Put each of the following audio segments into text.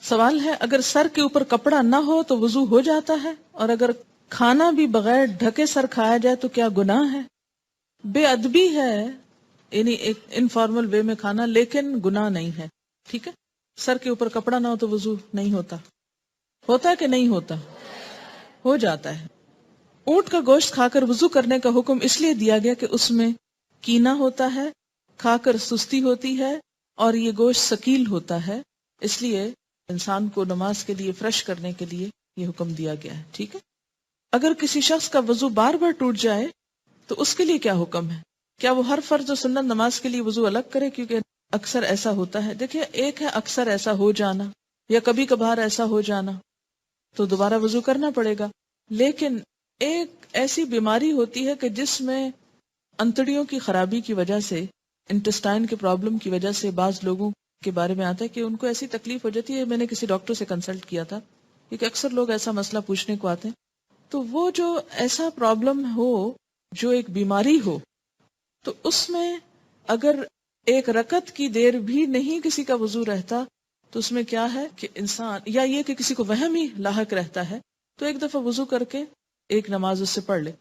سوال ہے اگر سر کے اوپر کپڑا نہ ہو تو وضو ہو جاتا ہے، اور اگر کھانا بھی بغیر ڈھکے سر کھایا جائے تو کیا گناہ ہے؟ بے ادبی ہے، یعنی ایک انفارمل وے میں کھانا، لیکن گناہ نہیں ہے. ٹھیک ہے، سر کے اوپر کپڑا نہ ہو تو وضو نہیں ہوتا. ہوتا ہے کہ نہیں ہوتا؟ ہو جاتا ہے. اونٹ کا گوشت کھا کر وضو کرنے کا حکم اس لیے دیا گیا کہ اس میں کینا ہوتا ہے، کھا کر سستی ہوتی ہے، اور یہ گوشت ثقیل ہوتا ہے، اس لیے انسان کو نماز کے لیے فریش کرنے کے لیے یہ حکم دیا گیا ہے. ٹھیک ہے. اگر کسی شخص کا وضو بار بار ٹوٹ جائے تو اس کے لیے کیا حکم ہے؟ کیا وہ ہر فرض و سنت نماز کے لیے وضو الگ کرے؟ کیونکہ اکثر ایسا ہوتا ہے. دیکھیے، ایک ہے اکثر ایسا ہو جانا یا کبھی کبھار ایسا ہو جانا، تو دوبارہ وضو کرنا پڑے گا. لیکن ایک ایسی بیماری ہوتی ہے کہ جس میں انتڑیوں کی خرابی کی وجہ سے، انٹسٹائن کے پرابلم کی وجہ سے بعض لوگوں کے بارے میں آتا ہے کہ ان کو ایسی تکلیف ہو جاتی ہے. میں نے کسی ڈاکٹر سے کنسلٹ کیا تھا کیونکہ اکثر لوگ ایسا مسئلہ پوچھنے کو آتے ہیں. تو وہ جو ایسا پرابلم ہو، جو ایک بیماری ہو، تو اس میں اگر ایک رکعت کی دیر بھی نہیں کسی کا وضو رہتا تو اس میں کیا ہے کہ انسان، یا یہ کہ کسی کو وہم ہی لاحق رہتا ہے، تو ایک دفعہ وضو کر کے ایک نماز اس سے پڑھ لے.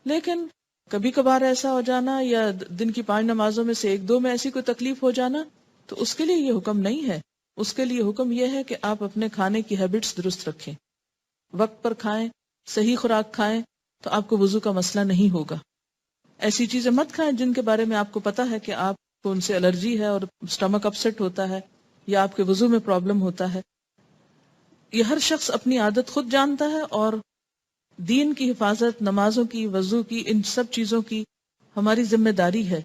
لیکن کبھی کبھار ایسا ہو جانا یا دن کی 5 نمازوں میں سے 1-2 میں ایسی کوئی تکلیف ہو جانا، تو اس کے لیے یہ حکم نہیں ہے. اس کے لیے حکم یہ ہے کہ آپ اپنے کھانے کی ہیبٹس درست رکھیں، وقت پر کھائیں، صحیح خوراک کھائیں، تو آپ کو وضو کا مسئلہ نہیں ہوگا. ایسی چیزیں مت کھائیں جن کے بارے میں آپ کو پتا ہے کہ آپ کو ان سے الرجی ہے اور سٹمک اپسیٹ ہوتا ہے یا آپ کے وضو میں پرابلم ہوتا ہے. یہ ہر شخص اپنی عادت خود جانتا ہے، اور دین کی حفاظت، نمازوں کی، وضو کی، ان سب چیزوں کی ہماری ذمہ داری ہے.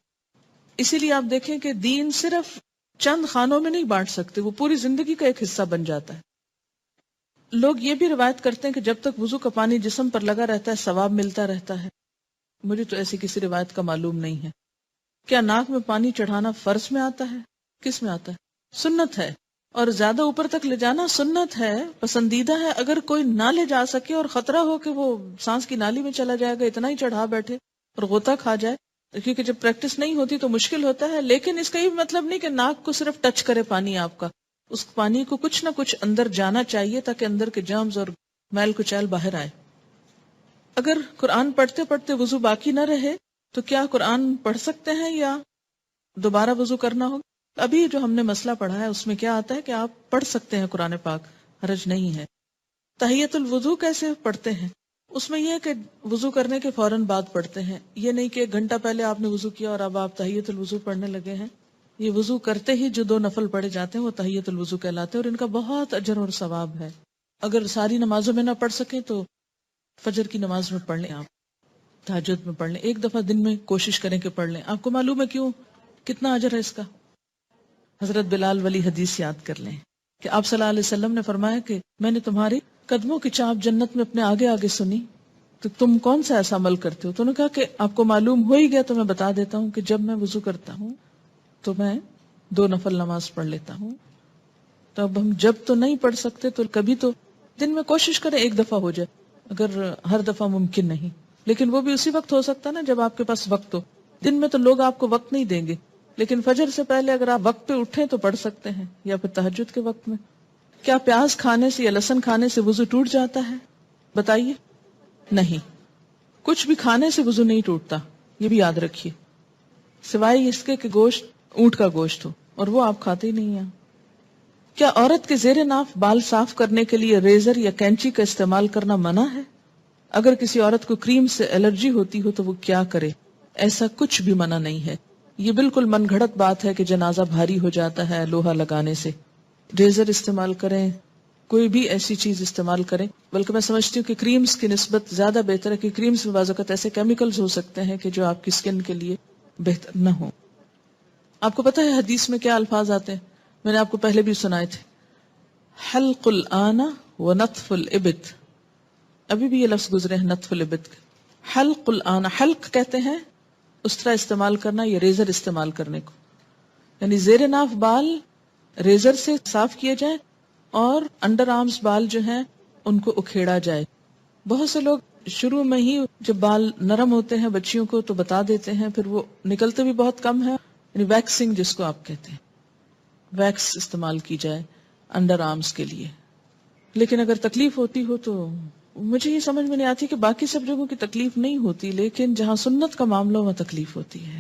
اسی لیے آپ دیکھیں کہ دین صرف چند خانوں میں نہیں بانٹ سکتے، وہ پوری زندگی کا ایک حصہ بن جاتا ہے. لوگ یہ بھی روایت کرتے ہیں کہ جب تک وضو کا پانی جسم پر لگا رہتا ہے ثواب ملتا رہتا ہے. مجھے تو ایسی کسی روایت کا معلوم نہیں ہے. کیا ناک میں پانی چڑھانا فرض میں آتا ہے؟ کس میں آتا ہے؟ سنت ہے، اور زیادہ اوپر تک لے جانا سنت ہے، پسندیدہ ہے. اگر کوئی نہ لے جا سکے اور خطرہ ہو کہ وہ سانس کی نالی میں چلا جائے گا، اتنا ہی چڑھا بیٹھے اور غوطہ کھا جائے، کیونکہ جب پریکٹس نہیں ہوتی تو مشکل ہوتا ہے. لیکن اس کا یہ مطلب نہیں کہ ناک کو صرف ٹچ کرے پانی آپ کا، اس پانی کو کچھ نہ کچھ اندر جانا چاہیے تاکہ اندر کے جرمز اور میل کچیل باہر آئے. اگر قرآن پڑھتے پڑھتے وضو باقی نہ رہے تو کیا قرآن پڑھ سکتے ہیں یا دوبارہ وضو کرنا ہوگا؟ ابھی جو ہم نے مسئلہ پڑھا ہے اس میں کیا آتا ہے کہ آپ پڑھ سکتے ہیں قرآن پاک، حرج نہیں ہے. تحیۃ الوضو کیسے پڑھتے ہیں؟ اس میں یہ کہ وضو کرنے کے فوراً بعد پڑھتے ہیں. یہ نہیں کہ 1 گھنٹہ پہلے آپ نے وضو کیا اور اب آپ تحیۃ الوضو پڑھنے لگے ہیں. یہ وضو کرتے ہی جو 2 نفل پڑھے جاتے ہیں وہ تحیۃ الوضو کہلاتے ہیں، اور ان کا بہت اجر اور ثواب ہے. اگر ساری نمازوں میں نہ پڑھ سکیں تو فجر کی نماز میں پڑھ لیں، آپ تہجد میں پڑھ لیں، 1 دفعہ دن میں کوشش کریں کہ پڑھ لیں. آپ کو معلوم ہے کیوں کتنا اجر ہے اس کا؟ حضرت بلال والی حدیث یاد کر لیں کہ آپ صلی اللہ علیہ وسلم نے فرمایا کہ میں نے تمہاری قدموں کی چاپ جنت میں اپنے آگے آگے سنی، تو تم کون سا ایسا عمل کرتے ہو؟ تو انہوں نے کہا کہ آپ کو معلوم ہو ہی گیا تو میں بتا دیتا ہوں کہ جب میں وضو کرتا ہوں تو میں 2 نفل نماز پڑھ لیتا ہوں. تو اب ہم جب تو نہیں پڑھ سکتے تو کبھی تو دن میں کوشش کریں 1 دفعہ ہو جائے، اگر ہر دفعہ ممکن نہیں، لیکن وہ بھی اسی وقت ہو سکتا نا جب آپ کے پاس وقت ہو. دن میں تو لوگ آپ کو وقت نہیں دیں گے، لیکن فجر سے پہلے اگر آپ وقت پہ اٹھیں تو پڑھ سکتے ہیں، یا پھر تہجد کے وقت میں. کیا پیاز کھانے سے یا لہسن کھانے سے وضو ٹوٹ جاتا ہے؟ بتائیے. نہیں، کچھ بھی کھانے سے وضو نہیں ٹوٹتا، یہ بھی یاد رکھیے، سوائے اس کے کہ گوشت اونٹ کا گوشت ہو، اور وہ آپ کھاتے ہی نہیں ہیں. کیا عورت کے زیر ناف بال صاف کرنے کے لیے ریزر یا کینچی کا استعمال کرنا منع ہے؟ اگر کسی عورت کو کریم سے الرجی ہوتی ہو تو وہ کیا کرے؟ ایسا کچھ بھی منع نہیں ہے. یہ بالکل من گھڑت بات ہے کہ جنازہ بھاری ہو جاتا ہے لوہا لگانے سے. ریزر استعمال کریں، کوئی بھی ایسی چیز استعمال کریں. بلکہ میں سمجھتی ہوں کہ کریمز کی نسبت زیادہ بہتر ہے، کہ کریمز میں بعض اوقات ایسے کیمیکلز ہو سکتے ہیں کہ جو آپ کی سکن کے لیے بہتر نہ ہو. آپ کو پتہ ہے حدیث میں کیا الفاظ آتے ہیں؟ میں نے آپ کو پہلے بھی سنائے تھے، حلق الآن و نطف الابط. ابھی بھی یہ لفظ گزرے ہیں نطف الابط. حلق الآن، حلق کہتے ہیں اس طرح استعمال کرنا، یہ ریزر استعمال کرنے کو، یعنی زیر ناف بال ریزر سے صاف کیے جائیں اور انڈر آرمز بال جو ہیں ان کو اکھیڑا جائے. بہت سے لوگ شروع میں ہی جب بال نرم ہوتے ہیں بچیوں کو تو بتا دیتے ہیں، پھر وہ نکلتے بھی بہت کم ہے. یعنی ویکسنگ جس کو آپ کہتے ہیں، ویکس استعمال کی جائے. انڈر آرمز کے لیے. لیکن اگر تکلیف ہوتی ہو تو مجھے یہ سمجھ میں نہیں آتی کہ باقی سب جگہوں کی تکلیف نہیں ہوتی، لیکن جہاں سنت کا معاملہ وہاں تکلیف ہوتی ہے.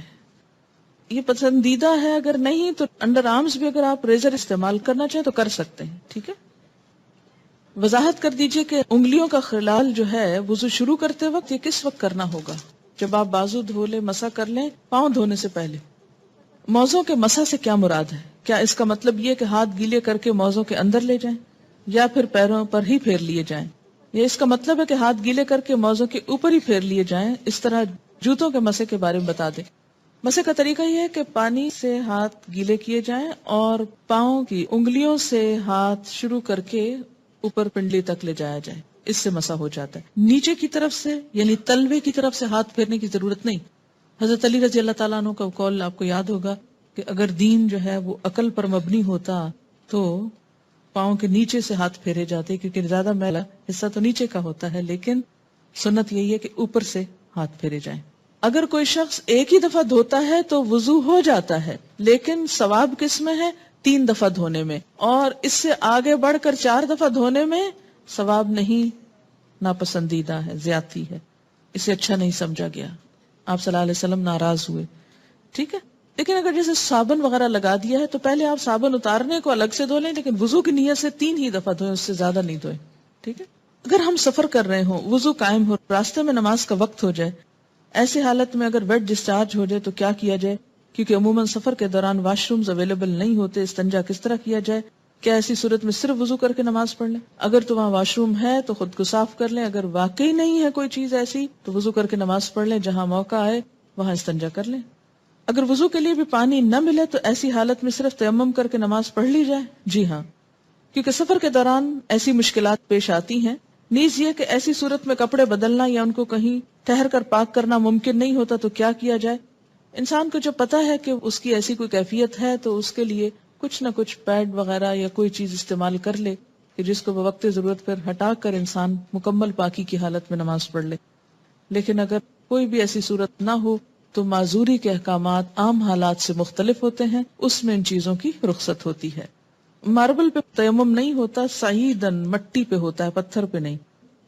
یہ پسندیدہ ہے، اگر نہیں تو انڈر آرمز بھی اگر آپ ریزر استعمال کرنا چاہیں تو کر سکتے ہیں. ٹھیک ہے. وضاحت کر دیجئے کہ انگلیوں کا خلال جو ہے وضو شروع کرتے وقت یہ کس وقت کرنا ہوگا؟ جب آپ بازو دھو لیں، مسح کر لیں، پاؤں دھونے سے پہلے. موزوں کے مسح سے کیا مراد ہے؟ کیا اس کا مطلب یہ کہ ہاتھ گیلے کر کے موزوں کے اندر لے جائیں یا پھر پیروں پر ہی پھیر لیے جائیں؟ یا اس کا مطلب ہے کہ ہاتھ گیلے کر کے موزوں کے اوپر ہی پھیر لیے جائیں؟ اس طرح جوتوں کے مسح کے بارے میں بتا دیں. مسح کا طریقہ یہ ہے کہ پانی سے ہاتھ گیلے کیے جائیں اور پاؤں کی انگلیوں سے ہاتھ شروع کر کے اوپر پنڈلی تک لے جایا جائے. اس سے مسح ہو جاتا ہے. نیچے کی طرف سے یعنی تلوے کی طرف سے ہاتھ پھیرنے کی ضرورت نہیں. حضرت علی رضی اللہ تعالیٰ عنہ کا قول آپ کو یاد ہوگا کہ اگر دین جو ہے وہ عقل پر مبنی ہوتا تو پاؤں کے نیچے سے ہاتھ پھیرے جاتے، کیونکہ زیادہ میلا حصہ تو نیچے کا ہوتا ہے، لیکن سنت یہی ہے کہ اوپر سے ہاتھ پھیرے جائیں. اگر کوئی شخص ایک ہی دفعہ دھوتا ہے تو وضو ہو جاتا ہے، لیکن ثواب کس میں ہے؟ 3 دفعہ دھونے میں. اور اس سے آگے بڑھ کر 4 دفعہ دھونے میں ثواب نہیں، ناپسندیدہ ہے، زیادتی ہے، اسے اچھا نہیں سمجھا گیا. آپ صلی اللہ علیہ وسلم ناراض ہوئے. ٹھیک ہے. لیکن اگر جیسے صابن وغیرہ لگا دیا ہے تو پہلے آپ صابن اتارنے کو الگ سے دھو لیں، لیکن وضو کی نیت سے 3 ہی دفعہ دھوئیں، اس سے زیادہ نہیں دھوئیں. ٹھیک ہے. اگر ہم سفر کر رہے ہوں، وضو قائم ہو، راستے میں نماز کا وقت ہو جائے، ایسی حالت میں اگر ویٹ ڈسچارج ہو جائے تو کیا کیا جائے؟ کیونکہ عموماً سفر کے دوران واش رومز اویلیبل نہیں ہوتے. استنجا کس طرح کیا جائے؟ کیا ایسی صورت میں صرف وضو کر کے نماز پڑھ لیں؟ اگر تو وہاں واش روم ہے تو خود کو صاف کر لیں، اگر واقعی نہیں ہے کوئی چیز ایسی تو وضو کر کے نماز پڑھ لیں. جہاں موقع آئے وہاں استنجا کر لیں. اگر وضو کے لیے بھی پانی نہ ملے تو ایسی حالت میں صرف تیمم کر کے نماز پڑھ لی جائے. جی ہاں، کیونکہ سفر کے دوران ایسی مشکلات پیش آتی ہیں. نیز یہ کہ ایسی صورت میں کپڑے بدلنا یا ان کو کہیں ٹھہر کر پاک کرنا ممکن نہیں ہوتا تو کیا کیا جائے؟ انسان کو جب پتا ہے کہ اس کی ایسی کوئی کیفیت ہے تو اس کے لیے کچھ نہ کچھ پیڈ وغیرہ یا کوئی چیز استعمال کر لے کہ جس کو بوقت ضرورت پر ہٹا کر انسان مکمل پاکی کی حالت میں نماز پڑھ لے. لیکن اگر کوئی بھی ایسی صورت نہ ہو تو معذوری کے احکامات عام حالات سے مختلف ہوتے ہیں، اس میں ان چیزوں کی رخصت ہوتی ہے. ماربل پہ تیمم نہیں ہوتا، صعیدن مٹی پہ ہوتا ہے، پتھر پہ نہیں.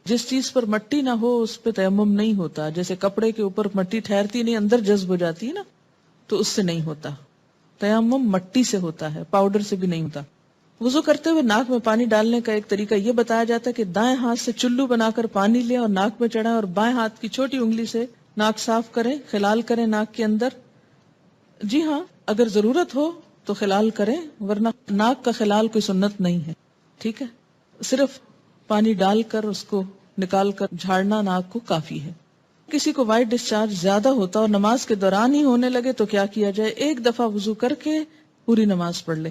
جس چیز پر مٹی نہ ہو اس پہ تیمم نہیں ہوتا. جیسے کپڑے کے اوپر مٹی ٹھہرتی نہیں، اندر جذب ہو جاتی ہے نا، تو اس سے نہیں ہوتا. تیمم مٹی سے ہوتا ہے، پاؤڈر سے بھی نہیں ہوتا. وضو کرتے ہوئے ناک میں پانی ڈالنے کا ایک طریقہ یہ بتایا جاتا ہے کہ دائیں ہاتھ سے چلو بنا کر پانی لیں اور ناک میں چڑھائیں، اور بائیں ہاتھ کی چھوٹی انگلی سے ناک صاف کریں، خلال کریں ناک کے اندر. جی ہاں، اگر ضرورت ہو تو خلال کریں، ورنہ ناک کا خلال کوئی سنت نہیں ہے. ٹھیک ہے. صرف پانی ڈال کر اس کو نکال کر جھاڑنا ناک کو کافی ہے. کسی کو وائٹ ڈسچارج زیادہ ہوتا اور نماز کے دوران ہی ہونے لگے تو کیا کیا جائے؟ ایک دفعہ وضو کر کے پوری نماز پڑھ لے.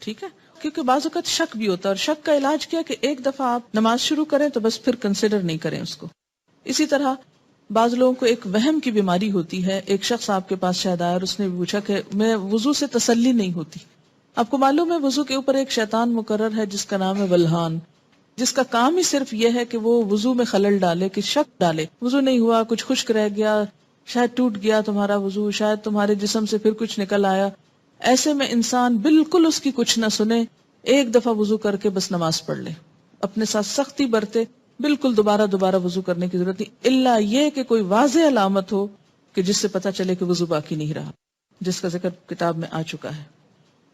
ٹھیک ہے. کیونکہ بعض اوقات شک بھی ہوتا ہے، اور شک کا علاج کیا کہ ایک دفعہ آپ نماز شروع کریں تو بس پھر کنسیڈر نہیں کریں اس کو. اسی طرح بعض لوگوں کو ایک وہم کی بیماری ہوتی ہے. ایک شخص آپ کے پاس شاید آیا اور اس نے پوچھا کہ میں وضو سے تسلی نہیں ہوتی. آپ کو معلوم ہے وضو کے اوپر ایک شیطان مقرر ہے جس کا نام ہے ولہان، جس کا کام ہی صرف یہ ہے کہ وہ وضو میں خلل ڈالے، کہ شک ڈالے. وضو نہیں ہوا، کچھ خشک رہ گیا، شاید ٹوٹ گیا تمہارا وضو، شاید تمہارے جسم سے پھر کچھ نکل آیا. ایسے میں انسان بالکل اس کی کچھ نہ سنے، ایک دفعہ وضو کر کے بس نماز پڑھ لے. اپنے ساتھ سختی برتے، بالکل دوبارہ وضو کرنے کی ضرورت نہیں، الا یہ کہ کوئی واضح علامت ہو کہ جس سے پتا چلے کہ وضو باقی نہیں رہا، جس کا ذکر کتاب میں آ چکا ہے.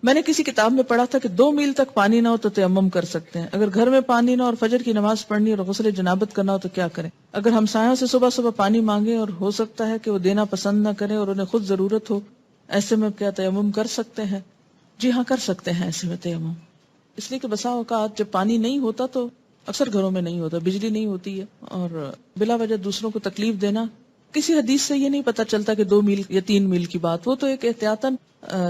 میں نے کسی کتاب میں پڑھا تھا کہ 2 میل تک پانی نہ ہو تو تیمم کر سکتے ہیں. اگر گھر میں پانی نہ اور فجر کی نماز پڑھنی اور غسل جنابت کرنا ہو تو کیا کریں؟ اگر ہمسایوں سے صبح صبح پانی مانگے اور ہو سکتا ہے کہ وہ دینا پسند نہ کریں اور انہیں خود ضرورت ہو، ایسے میں کیا تیمم کر سکتے ہیں؟ جی ہاں، کر سکتے ہیں ایسے میں تیمم. اس لیے کہ بسا اوقات جب پانی نہیں ہوتا تو اکثر گھروں میں نہیں ہوتا، بجلی نہیں ہوتی ہے، اور بلا وجہ دوسروں کو تکلیف دینا، کسی حدیث سے یہ نہیں پتا چلتا کہ 2 میل یا 3 میل کی بات. وہ تو ایک احتیاطاً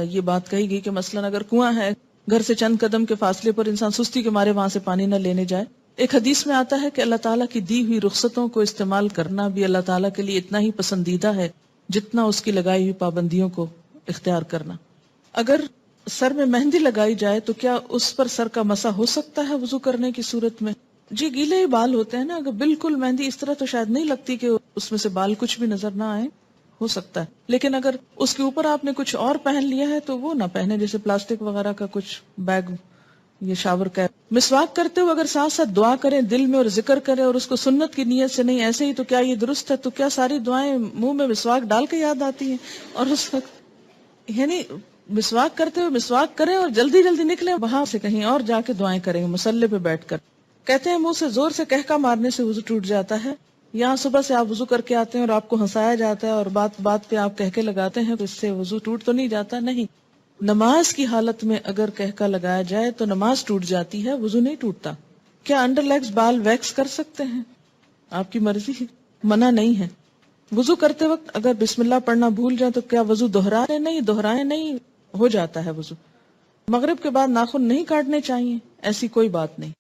یہ بات کہی گئی کہ مثلا اگر کنواں ہے، گھر سے چند قدم کے فاصلے پر، انسان سستی کے مارے وہاں سے پانی نہ لینے جائے. ایک حدیث میں آتا ہے کہ اللہ تعالیٰ کی دی ہوئی رخصتوں کو استعمال کرنا بھی اللہ تعالیٰ کے لیے اتنا ہی پسندیدہ ہے جتنا اس کی لگائی ہوئی پابندیوں کو اختیار کرنا. اگر سر میں مہندی لگائی جائے تو کیا اس پر سر کا مسح ہو سکتا ہے وضو کرنے کی صورت میں؟ جی، گیلے ہی بال ہوتے ہیں نا، اگر بالکل مہندی اس طرح تو شاید نہیں لگتی کہ اس میں سے بال کچھ بھی نظر نہ آئے، ہو سکتا ہے. لیکن اگر اس کے اوپر آپ نے کچھ اور پہن لیا ہے تو وہ نہ پہنے، جیسے پلاسٹک وغیرہ کا کچھ بیگ یہ شاور کا ہے. مسواک کرتے ہوئے اگر ساتھ ساتھ دعا کریں دل میں اور ذکر کریں اور اس کو سنت کی نیت سے نہیں ایسے ہی تو کیا یہ درست ہے؟ تو کیا ساری دعائیں منہ میں مسواک ڈال کے یاد آتی ہیں؟ اور اس وقت یعنی مسواک کرتے ہوئے مسواک کریں اور جلدی جلدی نکلیں وہاں سے کہیں اور جا کے دعائیں کریں مصلی پہ بیٹھ کر. کہتے ہیں منہ سے زور سے کہکا مارنے سے وضو ٹوٹ جاتا ہے. یہاں صبح سے آپ وضو کر کے آتے ہیں اور آپ کو ہنسایا جاتا ہے اور بات بات پہ آپ کہکے لگاتے ہیں تو اس سے وضو ٹوٹ تو نہیں جاتا؟ نہیں. نماز کی حالت میں اگر کہکا لگایا جائے تو نماز ٹوٹ جاتی ہے، وضو نہیں ٹوٹتا. کیا انڈر لیگز بال ویکس کر سکتے ہیں؟ آپ کی مرضی ہے، منع نہیں ہے. وضو کرتے وقت اگر بسم اللہ پڑھنا بھول جائے تو کیا وضو دہرائیں نہیں، ہو جاتا ہے وضو. مغرب کے بعد ناخن نہیں کاٹنے چاہیے، ایسی کوئی بات نہیں.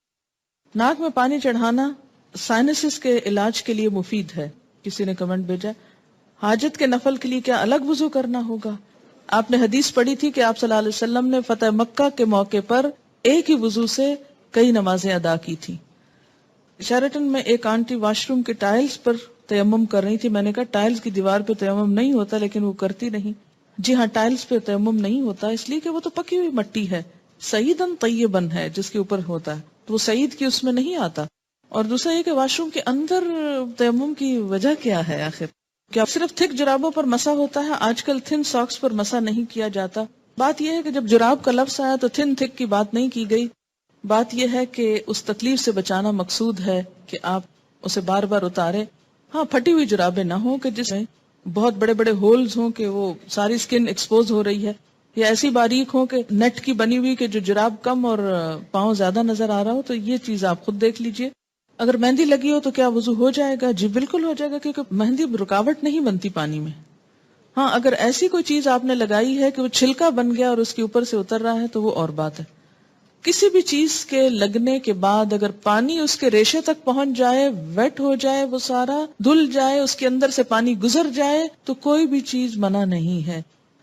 ناک میں پانی چڑھانا سائنسز کے علاج کے لیے مفید ہے. کسی نے کمنٹ بھیجا حاجت کے نفل کے لیے کیا الگ وضو کرنا ہوگا؟ آپ نے حدیث پڑھی تھی کہ آپ صلی اللہ علیہ وسلم نے فتح مکہ کے موقع پر ایک ہی وضو سے کئی نمازیں ادا کی تھی. شیرٹن میں ایک آنٹی واش روم کے ٹائلز پر تیمم کر رہی تھی. میں نے کہا ٹائلز کی دیوار پہ تیمم نہیں ہوتا، لیکن وہ کرتی نہیں. جی ہاں، ٹائلز پہ تیمم نہیں ہوتا اس لیے کہ وہ تو پکی ہوئی مٹی ہے، سعیدن طیبن ہے جس کے اوپر ہوتا ہے، تو وہ سعید کی اس میں نہیں آتا. اور دوسرا یہ کہ واش روم کے اندر تیمم کی وجہ کیا ہے آخر؟ کیا صرف تھک جرابوں پر مسح ہوتا ہے؟ آج کل تھن ساکس پر مسح نہیں کیا جاتا. بات یہ ہے کہ جب جراب کا لفظ آیا تو تھن تھک کی بات نہیں کی گئی. بات یہ ہے کہ اس تکلیف سے بچانا مقصود ہے کہ آپ اسے بار بار اتاریں. ہاں، پھٹی ہوئی جرابیں نہ ہوں کہ جس میں بہت بڑے بڑے ہولز ہوں کہ وہ ساری سکن ایکسپوز ہو رہی ہے، یا ایسی باریک ہوں کہ نیٹ کی بنی ہوئی کہ جو جراب کم اور پاؤں زیادہ نظر آ رہا ہو. تو یہ چیز آپ خود دیکھ لیجئے. اگر مہندی لگی ہو تو کیا وضو ہو جائے گا؟ جی بالکل ہو جائے گا، کیونکہ مہندی رکاوٹ نہیں بنتی پانی میں. ہاں، اگر ایسی کوئی چیز آپ نے لگائی ہے کہ وہ چھلکا بن گیا اور اس کے اوپر سے اتر رہا ہے تو وہ اور بات ہے. کسی بھی چیز کے لگنے کے بعد اگر پانی اس کے ریشے تک پہنچ جائے، ویٹ ہو جائے، وہ سارا دھل جائے، اس کے اندر سے پانی گزر جائے تو کوئی بھی چیز منع نہیں ہے.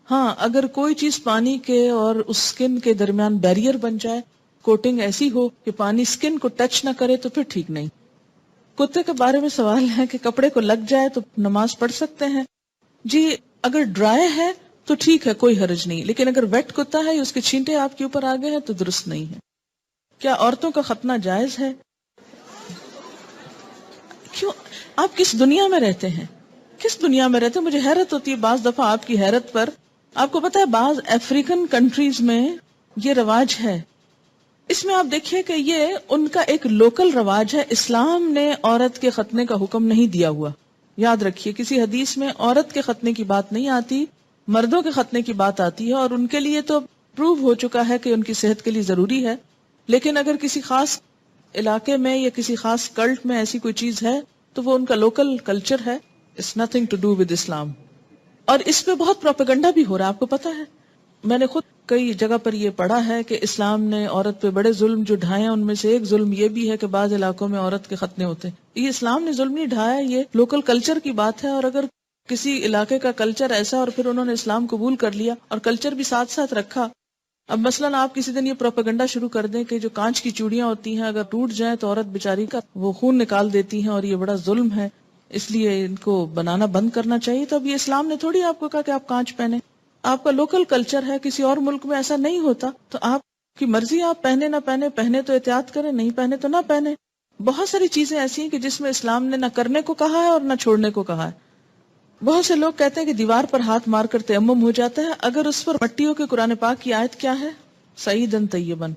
ہاں، اگر کوئی چیز پانی کے اور اس سکن کے درمیان بیریئر بن جائے، کوٹنگ ایسی ہو کہ پانی سکن کو ٹچ نہ کرے تو پھر ٹھیک نہیں. کتے کے بارے میں سوال ہے کہ کپڑے کو لگ جائے تو نماز پڑھ سکتے ہیں؟ جی اگر ڈرائی ہے تو ٹھیک ہے، کوئی حرج نہیں، لیکن اگر ویٹ کتا ہے یا اس کے چھینٹے آپ کے اوپر آ گئے ہیں تو درست نہیں ہے. کیا عورتوں کا ختنہ جائز ہے؟ کیوں؟ آپ کس دنیا میں رہتے ہیں؟ کس دنیا میں رہتے ہیں؟ مجھے حیرت ہوتی ہے بعض دفعہ آپ کی حیرت پر. آپ کو پتا ہے بعض افریقن کنٹریز میں یہ رواج ہے. اس میں آپ دیکھیے کہ یہ ان کا ایک لوکل رواج ہے. اسلام نے عورت کے ختنے کا حکم نہیں دیا ہوا. یاد رکھیے کسی حدیث میں عورت کے ختنے کی بات نہیں آتی، مردوں کے ختنے کی بات آتی ہے، اور ان کے لیے تو پروو ہو چکا ہے کہ ان کی صحت کے لیے ضروری ہے. لیکن اگر کسی خاص علاقے میں یا کسی خاص کلٹ میں ایسی کوئی چیز ہے تو وہ ان کا لوکل کلچر ہے. It's nothing to do with Islam. اور اس پہ بہت پروپیگنڈا بھی ہو رہا ہے، آپ کو پتا ہے. میں نے خود کئی جگہ پر یہ پڑھا ہے کہ اسلام نے عورت پہ بڑے ظلم جو ڈھائے ہیں، ان میں سے ایک ظلم یہ بھی ہے کہ بعض علاقوں میں عورت کے ختنے ہوتے ہیں. یہ اسلام نے ظلم نہیں ڈھایا، یہ لوکل کلچر کی بات ہے. اور اگر کسی علاقے کا کلچر ایسا اور پھر انہوں نے اسلام قبول کر لیا اور کلچر بھی ساتھ ساتھ رکھا. اب مثلاً آپ کسی دن یہ پروپیگنڈا شروع کر دیں کہ جو کانچ کی چوڑیاں ہوتی ہیں اگر ٹوٹ جائیں تو عورت بیچاری کا وہ خون نکال دیتی ہیں اور یہ بڑا ظلم ہے، اس لیے ان کو بنانا بند کرنا چاہیے. تو اب یہ اسلام نے تھوڑی آپ کو کہا کہ آپ کانچ پہنیں. آپ کا لوکل کلچر ہے، کسی اور ملک میں ایسا نہیں ہوتا، تو آپ کی مرضی، آپ پہنے نہ پہنے، پہنے تو احتیاط کریں، نہیں پہنے تو نہ پہنے. بہت ساری چیزیں ایسی ہیں کہ جس میں اسلام نے نہ کرنے کو کہا ہے اور نہ چھوڑنے کو کہا ہے. بہت سے لوگ کہتے ہیں کہ دیوار پر ہاتھ مار کر تیمم ہو جاتا ہے. اگر اس پر مٹی ہو کے قرآن پاک کی آیت کیا ہے؟ سعیدن طیبن.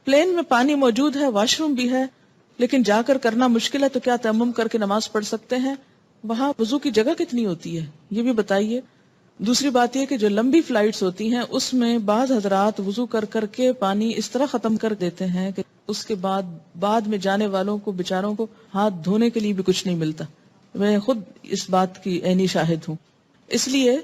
پلین میں پانی موجود ہے، واش روم بھی ہے، لیکن جا کر کرنا مشکل ہے تو کیا تیمم کر کے نماز پڑھ سکتے ہیں؟ وہاں وضو کی جگہ کتنی ہوتی ہے یہ بھی بتائیے. دوسری بات یہ کہ جو لمبی فلائٹس ہوتی ہیں اس میں بعض حضرات وضو کر کر کے پانی اس طرح ختم کر دیتے ہیں کہ اس کے بعد میں جانے والوں کو بیچاروں کو ہاتھ دھونے کے لیے بھی کچھ نہیں ملتا. میں خود اس بات کی عینی شاہد ہوں. اس لیے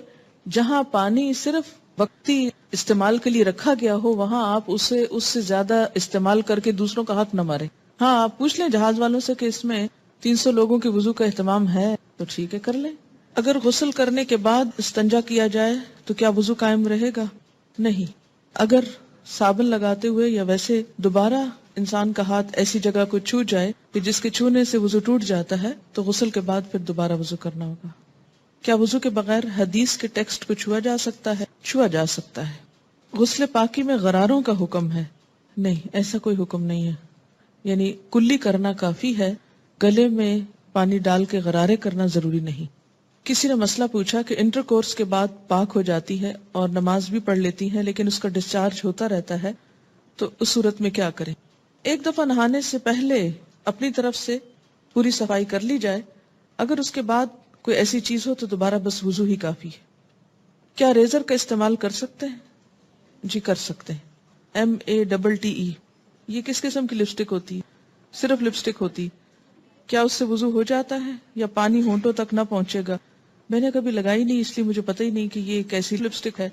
جہاں پانی صرف وقتی استعمال کے لیے رکھا گیا ہو وہاں آپ اس سے زیادہ استعمال کر کے دوسروں کا ہاتھ نہ ماریں. ہاں، آپ پوچھ لیں جہاز والوں سے کہ اس میں 300 لوگوں کے وضو کا اہتمام ہے تو ٹھیک ہے، کر لیں. اگر غسل کرنے کے بعد استنجا کیا جائے تو کیا وضو قائم رہے گا؟ نہیں. اگر صابن لگاتے ہوئے یا ویسے دوبارہ انسان کا ہاتھ ایسی جگہ کو چھو جائے کہ جس کے چھونے سے وضو ٹوٹ جاتا ہے تو غسل کے بعد پھر دوبارہ وضو کرنا ہوگا. کیا وضو کے بغیر حدیث کے ٹیکسٹ کو چھوا جا سکتا ہے؟ چھوا جا سکتا ہے. غسل پاکی میں غراروں کا حکم ہے. نہیں، ایسا کوئی حکم نہیں ہے. یعنی کلی کرنا کافی ہے، گلے میں پانی ڈال کے غرارے کرنا ضروری نہیں. کسی نے مسئلہ پوچھا کہ انٹر کورس کے بعد پاک ہو جاتی ہے اور نماز بھی پڑھ لیتی ہے لیکن اس کا ڈسچارج ہوتا رہتا ہے، تو اس صورت میں کیا کریں؟ ایک دفعہ نہانے سے پہلے اپنی طرف سے پوری صفائی کر لی جائے. اگر اس کے بعد کوئی ایسی چیز ہو تو دوبارہ بس وضو ہی کافی ہے. کیا ریزر کا استعمال کر سکتے ہیں؟ جی کر سکتے ہیں. MATTE یہ کس قسم کی لپسٹک ہوتی ہے؟ صرف لپسٹک ہوتی ہے. کیا اس سے وضو ہو جاتا ہے یا پانی ہونٹوں تک نہ پہنچے گا؟ میں نے کبھی لگائی نہیں، اس لیے مجھے پتہ ہی نہیں کہ یہ کیسی لپسٹک ہے.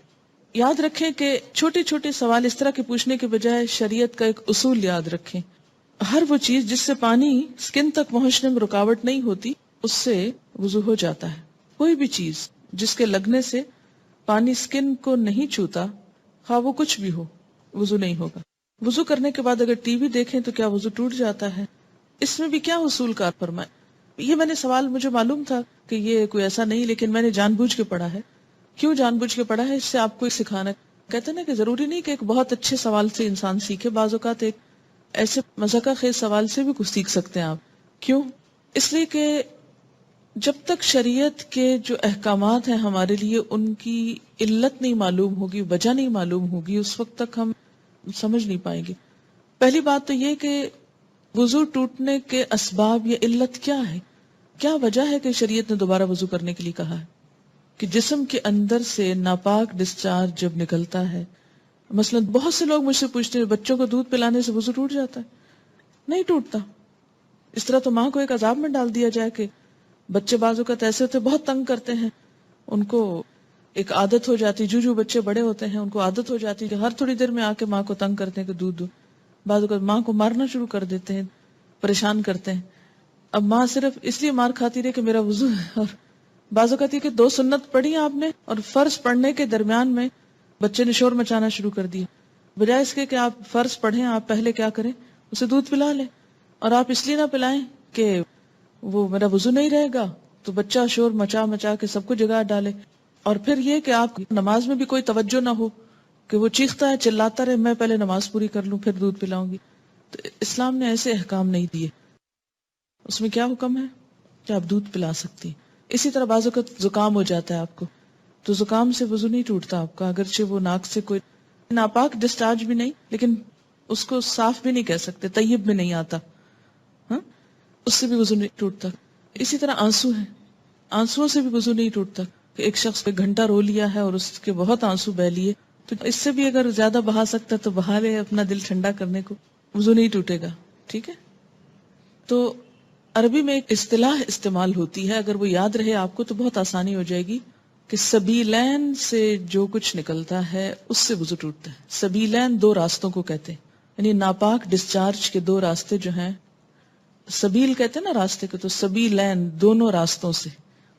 یاد رکھیں کہ چھوٹے چھوٹے سوال اس طرح کے پوچھنے کے بجائے شریعت کا ایک اصول یاد رکھیں. ہر وہ چیز جس سے پانی سکن تک پہنچنے میں رکاوٹ نہیں ہوتی اس سے وضو ہو جاتا ہے. کوئی بھی چیز جس کے لگنے سے پانی سکن کو نہیں چھوتا، خواہ وہ کچھ بھی ہو، وضو نہیں ہوگا. وضو کرنے کے بعد اگر ٹی وی دیکھیں تو کیا وضو ٹوٹ جاتا ہے؟ اس میں بھی کیا اصول کار فرمائے؟ یہ میں نے سوال، مجھے معلوم تھا کہ یہ کوئی ایسا نہیں، لیکن میں نے جان بوجھ کے پڑھا ہے. کیوں جان بوجھ کے پڑھا ہے؟ اس سے آپ کو سکھانا. کہتے ہیں نا کہ ضروری نہیں کہ ایک بہت اچھے سوال سے انسان سیکھے، بعض اوقات ایک ایسے مذاقہ خیز سوال سے بھی کچھ سیکھ سکتے ہیں آپ. کیوں؟ اس لیے کہ جب تک شریعت کے جو احکامات ہیں ہمارے لیے ان کی علت نہیں معلوم ہوگی، وجہ نہیں معلوم ہوگی، اس وقت تک ہم سمجھ نہیں پائیں گے. پہلی بات تو یہ کہ وضو ٹوٹنے کے اسباب یا علت کیا ہے، کیا وجہ ہے کہ شریعت نے دوبارہ وضو کرنے کے لیے کہا ہے؟ کہ جسم کے اندر سے ناپاک ڈسچارج جب نکلتا ہے، مثلا بہت سے لوگ مجھ سے پوچھتے ہیں بچوں کو دودھ پلانے سے وضو ٹوٹ جاتا ہے؟ نہیں ٹوٹتا. اس طرح تو ماں کو ایک عذاب میں ڈال دیا جائے کہ بچے بعض اوقات ایسے ہوتے بہت تنگ کرتے ہیں، ان کو ایک عادت ہو جاتی، جو بچے بڑے ہوتے ہیں ان کو عادت ہو جاتی کہ ہر تھوڑی دیر میں آ کے ماں کو تنگ کرتے ہیں کہ دودھ دو. بعض اوقات ماں کو مارنا شروع کر دیتے ہیں، پریشان کرتے ہیں. اب ماں صرف اس لیے مار کھاتی رہے کہ میرا وضو ہے. اور بعض اوقات یہ کہ 2 سنت پڑھی آپ نے اور فرض پڑھنے کے درمیان میں بچے نے شور مچانا شروع کر دیا. بجائے اس کے کہ آپ فرض پڑھیں، آپ پہلے کیا کریں، اسے دودھ پلا لیں. اور آپ اس لیے نہ پلائیں کہ وہ میرا وضو نہیں رہے گا، تو بچہ شور مچا مچا کے سب کو جگا ڈالے. اور پھر یہ کہ آپ نماز میں بھی کوئی توجہ نہ ہو کہ وہ چیختا ہے چلاتا رہے، میں پہلے نماز پوری کر لوں پھر دودھ پلاؤں گی. تو اسلام نے ایسے احکام نہیں دیے. اس میں کیا حکم ہے کہ آپ دودھ پلا سکتی. اسی طرح بعض اوقات زکام ہو جاتا ہے آپ کو، تو زکام سے وضو نہیں ٹوٹتا آپ کا، اگرچہ وہ ناک سے کوئی ناپاک ڈسچارج بھی نہیں، لیکن اس کو صاف بھی نہیں کہہ سکتے، طیب بھی نہیں آتا، ہاں اس سے بھی وضو نہیں ٹوٹتا. اسی طرح آنسو ہے، آنسوؤں سے بھی وضو نہیں ٹوٹتا. کہ ایک شخص 1 گھنٹہ رو لیا ہے اور اس کے بہت آنسو بہ لیے، تو اس سے بھی اگر زیادہ بہا سکتا تو بہا لے اپنا دل ٹھنڈا کرنے کو، وضو نہیں ٹوٹے گا. ٹھیک ہے. تو عربی میں ایک اصطلاح استعمال ہوتی ہے، اگر وہ یاد رہے آپ کو تو بہت آسانی ہو جائے گی، کہ سبیلین سے جو کچھ نکلتا ہے اس سے وضو ٹوٹتا ہے. سبیلین 2 راستوں کو کہتے ہیں، یعنی ناپاک ڈسچارج کے 2 راستے جو ہیں، سبیل کہتے ہیں نا راستے کو، تو سبیلین دونوں راستوں سے.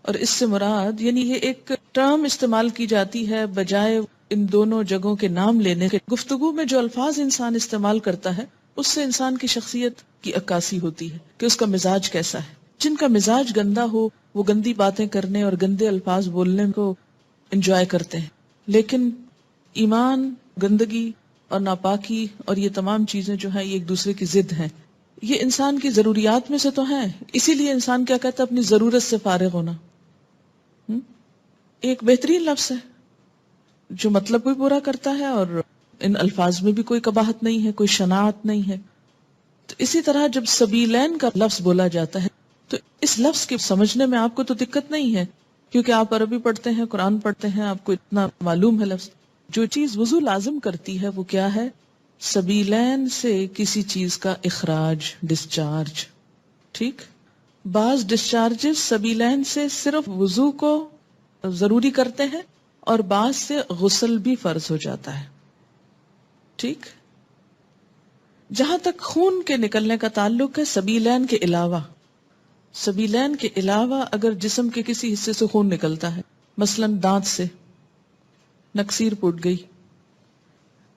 اور اس سے مراد یعنی یہ ایک ٹرم استعمال کی جاتی ہے بجائے ان دونوں جگہوں کے نام لینے کے. گفتگو میں جو الفاظ انسان استعمال کرتا ہے اس سے انسان کی شخصیت کی عکاسی ہوتی ہے کہ اس کا مزاج کیسا ہے. جن کا مزاج گندا ہو وہ گندی باتیں کرنے اور گندے الفاظ بولنے کو انجوائے کرتے ہیں، لیکن ایمان، گندگی اور ناپاکی اور یہ تمام چیزیں جو ہیں یہ ایک دوسرے کی ضد ہیں. یہ انسان کی ضروریات میں سے تو ہیں، اسی لیے انسان کیا کہتا ہے، اپنی ضرورت سے فارغ ہونا. ایک بہترین لفظ ہے جو مطلب بھی پورا کرتا ہے اور ان الفاظ میں بھی کوئی قباحت نہیں ہے، کوئی شناعت نہیں ہے. تو اسی طرح جب سبیلین کا لفظ بولا جاتا ہے تو اس لفظ کے سمجھنے میں آپ کو تو دقت نہیں ہے، کیونکہ آپ عربی پڑھتے ہیں، قرآن پڑھتے ہیں، آپ کو اتنا معلوم ہے لفظ. جو چیز وضو لازم کرتی ہے وہ کیا ہے؟ سبیلین سے کسی چیز کا اخراج، ڈسچارج. ٹھیک. بعض ڈسچارجز سبیلین سے صرف وضو کو ضروری کرتے ہیں اور بعض سے غسل بھی فرض ہو جاتا ہے. ٹھیک. جہاں تک خون کے نکلنے کا تعلق ہے، سبیلین کے علاوہ اگر جسم کے کسی حصے سے خون نکلتا ہے، مثلا دانت سے نکسیر پھوٹ گئی،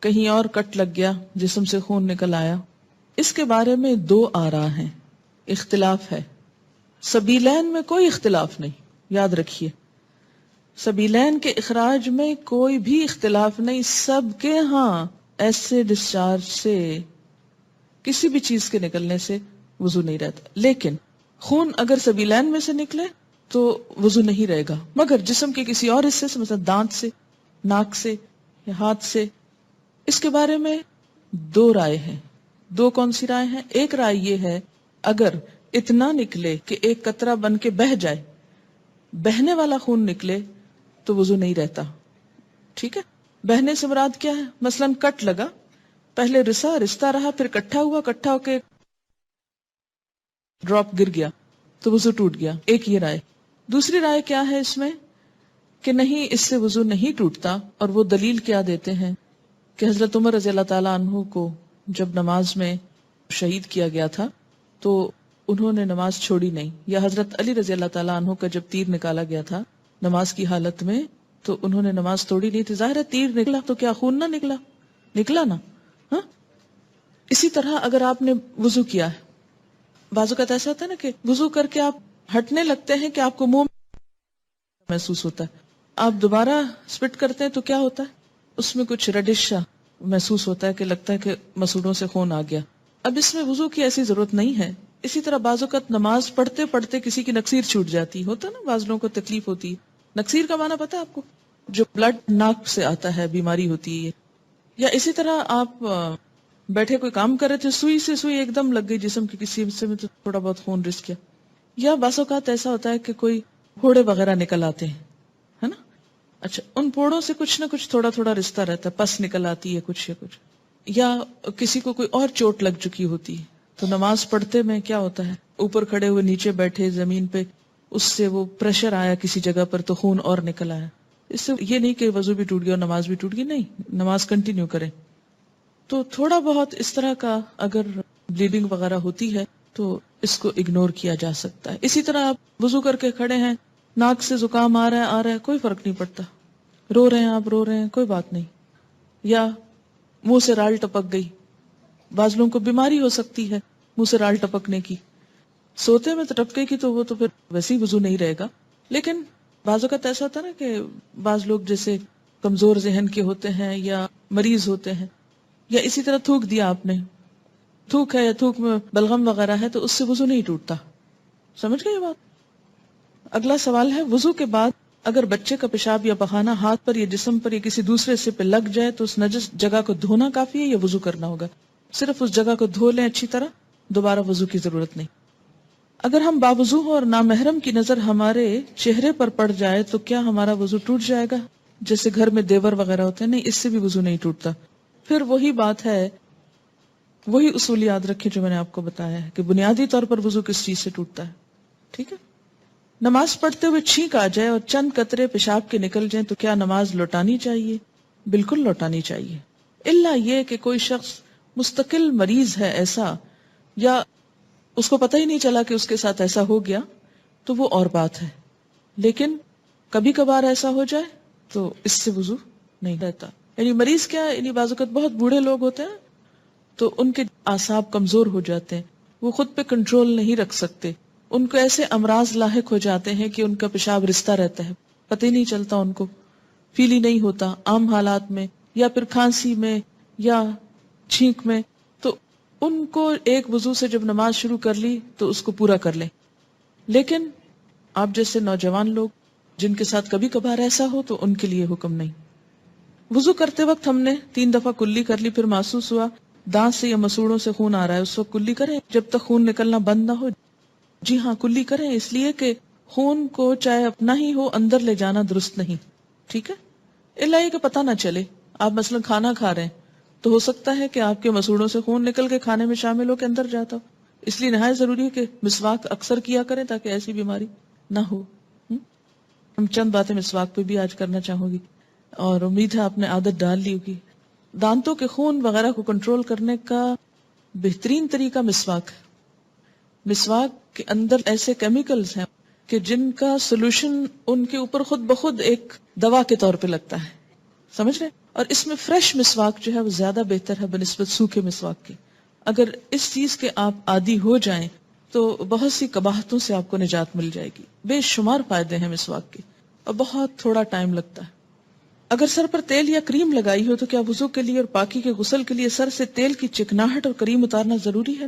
کہیں اور کٹ لگ گیا، جسم سے خون نکل آیا، اس کے بارے میں 2 آراء ہیں، اختلاف ہے. سبیلین میں کوئی اختلاف نہیں، یاد رکھیے، سبیلین کے اخراج میں کوئی بھی اختلاف نہیں. سب کے ہاں ایسے ڈسچارج سے، کسی بھی چیز کے نکلنے سے وضو نہیں رہتا. لیکن خون اگر سبیلین میں سے نکلے تو وضو نہیں رہے گا، مگر جسم کے کسی اور حصے سے، مثلا دانت سے، ناک سے یا ہاتھ سے. اس کے بارے میں دو رائے ہیں. دو کون سی رائے ہیں؟ ایک رائے یہ ہے اگر اتنا نکلے کہ ایک قطرہ بن کے بہہ جائے، بہنے والا خون نکلے تو وضو نہیں رہتا. ٹھیک ہے؟ بہنے سے مراد کیا ہے؟ مثلا کٹ لگا، پہلے رستا رہا، پھر کٹھا ہوا، کٹھا ہو کے ڈراپ گر گیا تو وضو ٹوٹ گیا. ایک یہ رائے. دوسری رائے کیا ہے اس میں کہ نہیں، اس سے وضو نہیں ٹوٹتا، اور وہ دلیل کیا دیتے ہیں کہ حضرت عمر رضی اللہ تعالیٰ عنہ کو جب نماز میں شہید کیا گیا تھا تو انہوں نے نماز چھوڑی نہیں، یا حضرت علی رضی اللہ تعالیٰ عنہ کا جب تیر نکالا گیا تھا نماز کی حالت میں تو انہوں نے نماز توڑی نہیں تھی. ظاہر ہے تیر نکلا تو کیا خون نہ نکلا؟ نکلا نا. ہاں، اسی طرح اگر آپ نے وضو کیا ہے، بعض اوقات ایسا ہوتا ہے نا کہ وضو کر کے آپ ہٹنے لگتے ہیں کہ آپ کو منہ محسوس ہوتا ہے، آپ دوبارہ سپٹ کرتے ہیں تو کیا ہوتا ہے؟ اس میں کچھ ریڈش محسوس ہوتا ہے کہ لگتا ہے کہ مسوڑوں سے خون آ گیا. اب اس میں وضو کی ایسی ضرورت نہیں ہے. اسی طرح بعض اوقات نماز پڑھتے پڑھتے کسی کی نکسیر چھوٹ جاتی ہوتا ہے نا، بعض لوگوں کو تکلیف ہوتی ہے. نکسیر کا معنی پتا ہے آپ کو؟ جو بلڈ ناک سے آتا ہے، بیماری ہوتی ہے. یا اسی طرح آپ بیٹھے کوئی کام کر رہے تھے، سوئی سے سوئی ایک دم لگ گئی جسم کے کسی حصے میں تو تھوڑا بہت خون رس گیا. یا بعض اوقات ایسا ہوتا ہے کہ کوئی پھوڑے وغیرہ نکل آتے ہیں، ہے نا. اچھا، ان پھوڑوں سے کچھ نہ کچھ تھوڑا تھوڑا رشتہ رہتا ہے، پس نکل آتی ہے کچھ یا کچھ، یا کسی کو کوئی اور چوٹ لگ چکی ہوتی ہے. تو نماز پڑھتے میں کیا ہوتا ہے، اوپر کھڑے ہوئے نیچے بیٹھے زمین پہ، اس سے وہ پریشر آیا کسی جگہ پر تو خون اور نکل آیا. اس سے یہ نہیں کہ وضو بھی ٹوٹ گیا اور نماز بھی ٹوٹ گئی، نہیں، نماز کنٹینیو کریں. تو تھوڑا بہت اس طرح کا اگر بلیڈنگ وغیرہ ہوتی ہے تو اس کو اگنور کیا جا سکتا ہے. اسی طرح آپ وضو کر کے کھڑے ہیں، ناک سے زکام آ رہا ہے، کوئی فرق نہیں پڑتا. رو رہے ہیں آپ، رو رہے ہیں، کوئی بات نہیں. یا منہ سے رال ٹپک گئی، بعض لوگوں کو بیماری ہو سکتی ہے منہ سے رال ٹپکنے کی، سوتے میں تو ٹپکے کی تو وہ تو پھر ویسے ہی وضو نہیں رہے گا. لیکن بعض اوقات ایسا ہوتا ہے نا کہ بعض لوگ جیسے کمزور ذہن کے ہوتے ہیں یا مریض ہوتے ہیں، یا اسی طرح تھوک دیا آپ نے، تھوک ہے یا تھوک میں بلغم وغیرہ ہے تو اس سے وضو نہیں ٹوٹتا. سمجھ گئے یہ بات؟ اگلا سوال ہے، وضو کے بعد اگر بچے کا پیشاب یا پخانہ ہاتھ پر یا جسم پر یا کسی دوسرے حصے پہ لگ جائے تو اس نجس جگہ کو دھونا کافی ہے یا وضو کرنا ہوگا؟ صرف اس جگہ کو دھو لیں اچھی طرح، دوبارہ وضو کی ضرورت نہیں. اگر ہم باوضو ہوں اور نامحرم کی نظر ہمارے چہرے پر پڑ جائے تو کیا ہمارا وضو ٹوٹ جائے گا؟ جیسے گھر میں دیور وغیرہ ہوتے ہیں، نہیں، اس سے بھی وضو نہیں ٹوٹتا. پھر وہی بات ہے، وہی اصول یاد رکھیں جو میں نے آپ کو بتایا ہے کہ بنیادی طور پر وضو کس چیز سے ٹوٹتا ہے. ٹھیک ہے؟ نماز پڑھتے ہوئے چھینک آ جائے اور چند قطرے پیشاب کے نکل جائیں تو کیا نماز لوٹانی چاہیے؟ بالکل لوٹانی چاہیے، الا یہ کہ کوئی شخص مستقل مریض ہے ایسا، یا اس کو پتہ ہی نہیں چلا کہ اس کے ساتھ ایسا ہو گیا تو وہ اور بات ہے. لیکن کبھی کبھار ایسا ہو جائے تو اس سے وضو نہیں رہتا. یعنی مریض کیا، یعنی بعض اوقات بہت بوڑھے لوگ ہوتے ہیں تو ان کے اعصاب کمزور ہو جاتے ہیں، وہ خود پہ کنٹرول نہیں رکھ سکتے، ان کو ایسے امراض لاحق ہو جاتے ہیں کہ ان کا پیشاب رستا رہتا ہے، پتہ ہی نہیں چلتا، ان کو فیل ہی نہیں ہوتا عام حالات میں، یا پھر کھانسی میں یا چھینک میں. تو ان کو ایک وضو سے جب نماز شروع کر لی تو اس کو پورا کر لیں. لیکن آپ جیسے نوجوان لوگ جن کے ساتھ کبھی کبھار ایسا ہو تو ان کے لیے حکم نہیں. وضو کرتے وقت ہم نے 3 دفعہ کلی کر لی، پھر محسوس ہوا دانت سے یا مسوڑوں سے خون آ رہا ہے، اس وقت کلی کریں جب تک خون نکلنا بند نہ ہو. جی ہاں، کلی کریں، اس لیے کہ خون کو چاہے اپنا ہی ہو اندر لے جانا درست نہیں. ٹھیک ہے؟ الا یہ کہ پتہ نہ چلے، آپ مثلا کھانا کھا رہے ہیں تو ہو سکتا ہے کہ آپ کے مسوڑوں سے خون نکل کے کھانے میں شامل ہو کے اندر جاتا ہو، اس لیے نہایت ضروری ہے کہ مسواک اکثر کیا کریں تاکہ ایسی بیماری نہ ہو. ہم چند باتیں مسواک پہ بھی آج کرنا چاہوں گی اور امید ہے آپ نے عادت ڈال لی ہوگی. دانتوں کے خون وغیرہ کو کنٹرول کرنے کا بہترین طریقہ مسواک ہے. مسواک کے اندر ایسے کیمیکلز ہیں کہ جن کا سولوشن ان کے اوپر خود بخود ایک دوا کے طور پہ لگتا ہے، سمجھ رہے؟ اور اس میں فریش مسواک جو ہے وہ زیادہ بہتر ہے بنسبت سوکھے مسواک کے. اگر اس چیز کے آپ عادی ہو جائیں تو بہت سی قباحتوں سے آپ کو نجات مل جائے گی. بے شمار فائدے ہیں مسواک کے اور بہت تھوڑا ٹائم لگتا ہے. اگر سر پر تیل یا کریم لگائی ہو تو کیا وضو کے لیے اور پاکی کے غسل کے لیے سر سے تیل کی چکناہٹ اور کریم اتارنا ضروری ہے؟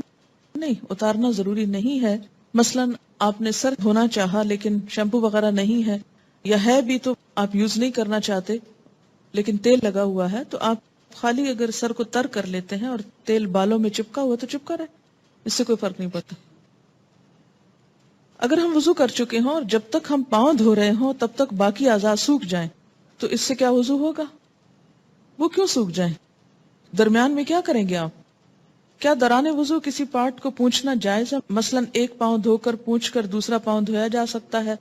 نہیں، اتارنا ضروری نہیں ہے. مثلا آپ نے سر دھونا چاہا لیکن شیمپو وغیرہ نہیں ہے، یا ہے بھی تو آپ یوز نہیں کرنا چاہتے لیکن تیل لگا ہوا ہے، تو آپ خالی اگر سر کو تر کر لیتے ہیں اور تیل بالوں میں چپکا ہوا تو چپکا رہے، اس سے کوئی فرق نہیں پڑتا. اگر ہم وضو کر چکے ہوں اور جب تک ہم پاؤں دھو رہے ہوں تب تک باقی اعضاء سوکھ جائیں تو اس سے کیا وضو ہوگا؟ وہ کیوں سوکھ جائیں؟ درمیان میں کیا کریں گے آپ؟ کیا دوران وضو کسی پارٹ کو پوچھنا جائز ہے؟ مثلا ایک پاؤں دھو کر پوچھ کر دوسرا پاؤں دھویا جا سکتا ہے؟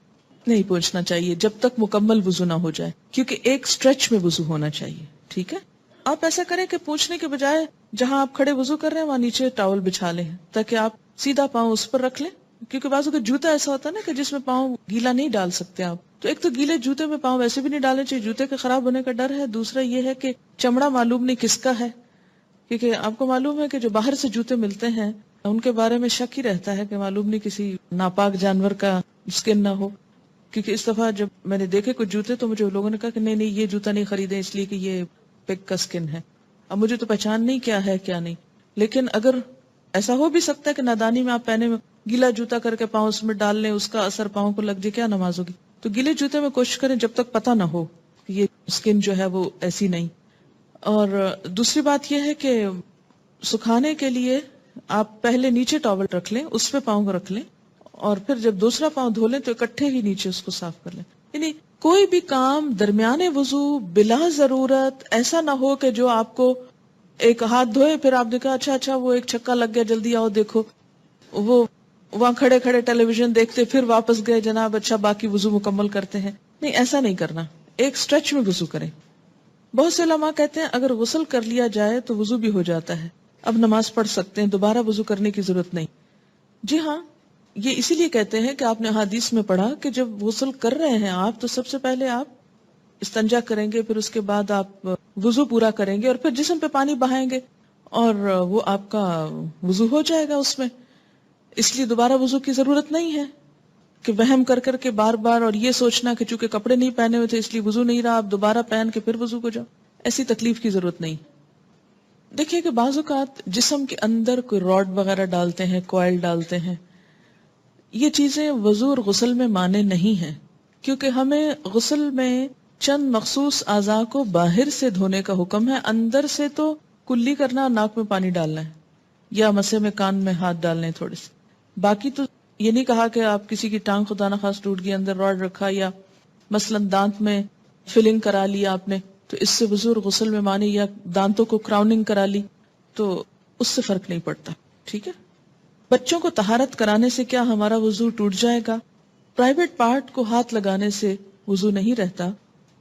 نہیں پوچھنا چاہیے جب تک مکمل وضو نہ ہو جائے، کیونکہ ایک سٹریچ میں وضو ہونا چاہیے. ٹھیک ہے، آپ ایسا کریں کہ پوچھنے کے بجائے جہاں آپ کھڑے وضو کر رہے ہیں وہاں نیچے ٹاول بچھا لیں تاکہ آپ سیدھا پاؤں اس پر رکھ لیں. کیونکہ بعض اوقات جوتا ایسا ہوتا ہے نا کہ جس میں پاؤں گیلا نہیں ڈال سکتے آپ، تو ایک تو گیلے جوتے میں پاؤں ویسے بھی نہیں ڈالنے چاہیے، جوتے کے خراب ہونے کا ڈر ہے. دوسرا یہ ہے کہ چمڑا معلوم نہیں کس کا ہے، کیونکہ آپ کو معلوم ہے کہ جو باہر سے جوتے ملتے ہیں ان کے بارے میں شک ہی رہتا ہے کہ معلوم نہیں کسی ناپاک جانور کا سکن نہ ہو. کیونکہ اس دفعہ جب میں نے دیکھے کچھ جوتے تو مجھے لوگوں نے کہا کہ نہیں یہ جوتا نہیں خریدے اس لیے کہ یہ پگ کا سکن ہے. اب مجھے تو پہچان نہیں کیا ہے کیا نہیں، لیکن اگر ایسا ہو بھی سکتا ہے کہ نادانی میں آپ پہنے میں گیلا جوتا کر کے پاؤں اس میں ڈال لیں، اس کا اثر پاؤں کو لگ جائے، کیا نماز ہوگی؟ تو گیلے جوتے میں کوشش کریں جب تک پتہ نہ ہو کہ یہ سکن جو ہے وہ ایسی نہیں. اور دوسری بات یہ ہے کہ سکھانے کے لیے آپ پہلے نیچے ٹاول رکھ لیں، اس پہ پاؤں کو رکھ لیں، اور پھر جب دوسرا پاؤں دھو لیں تو اکٹھے ہی نیچے اس کو صاف کر لیں. یعنی کوئی بھی کام درمیانے وضو بلا ضرورت ایسا نہ ہو کہ جو آپ کو ایک ہاتھ دھوئے پھر آپ دیکھا اچھا وہ ایک چھکا لگ گیا جلدی آؤ دیکھو، وہ وہاں کھڑے کھڑے ٹیلی ویژن دیکھتے پھر واپس گئے جناب اچھا باقی وضو مکمل کرتے ہیں. نہیں، ایسا نہیں کرنا، ایک سٹریچ میں وضو کریں. بہت سے علماء کہتے ہیں اگر غسل کر لیا جائے تو وضو بھی ہو جاتا ہے، اب نماز پڑھ سکتے ہیں، دوبارہ وضو کرنے کی ضرورت نہیں. جی ہاں، یہ اسی لیے کہتے ہیں کہ آپ نے حدیث میں پڑھا کہ جب غسل کر رہے ہیں آپ تو سب سے پہلے آپ استنجا کریں گے، پھر اس کے بعد آپ وضو پورا کریں گے اور پھر جسم پہ پانی بہائیں گے اور وہ آپ کا وضو ہو جائے گا اس میں. اس لیے دوبارہ وضو کی ضرورت نہیں ہے کہ وہم کر کر کے بار بار اور یہ سوچنا کہ چونکہ کپڑے نہیں پہنے ہوئے تھے اس لیے وضو نہیں رہا، آپ دوبارہ پہن کے پھر وضو کو جاؤ. ایسی تکلیف کی ضرورت نہیں. دیکھیے کہ بعض اوقات جسم کے اندر کوئی راڈ وغیرہ ڈالتے ہیں، کوائل ڈالتے ہیں، یہ چیزیں وضو اور غسل میں مانے نہیں ہیں، کیونکہ ہمیں غسل میں چند مخصوص اعضاء کو باہر سے دھونے کا حکم ہے. اندر سے تو کلی کرنا، ناک میں پانی ڈالنا ہے یا مسے میں کان میں ہاتھ ڈالنے ہیں تھوڑے سے. باقی تو یہ نہیں کہا کہ آپ کسی کی ٹانگ خدا نہ خواست ٹوٹ گئی، اندر راڈ رکھا، یا مثلا دانت میں فلنگ کرا لی آپ نے تو اس سے وضو اور غسل میں مانی، یا دانتوں کو کراؤننگ کرا لی تو اس سے فرق نہیں پڑتا. ٹھیک ہے، بچوں کو طہارت کرانے سے کیا ہمارا وضو ٹوٹ جائے گا؟ پرائیویٹ پارٹ کو ہاتھ لگانے سے وضو نہیں رہتا.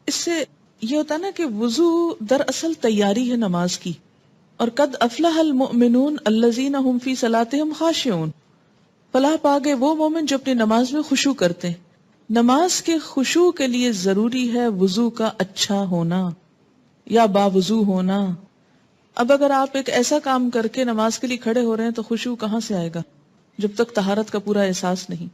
اس سے یہ ہوتا نا کہ وضو دراصل تیاری ہے نماز کی، اور قد افلح المؤمنون الذین هم فی صلاتهم خاشعون، فلاح پا گئے وہ مومن جو اپنی نماز میں خشوع کرتے ہیں. نماز کے خشوع کے لیے ضروری ہے وضو کا اچھا ہونا یا باوضو ہونا. اب اگر آپ ایک ایسا کام کر کے نماز کے لیے کھڑے ہو رہے ہیں تو خشوع کہاں سے آئے گا جب تک طہارت کا پورا احساس نہیں.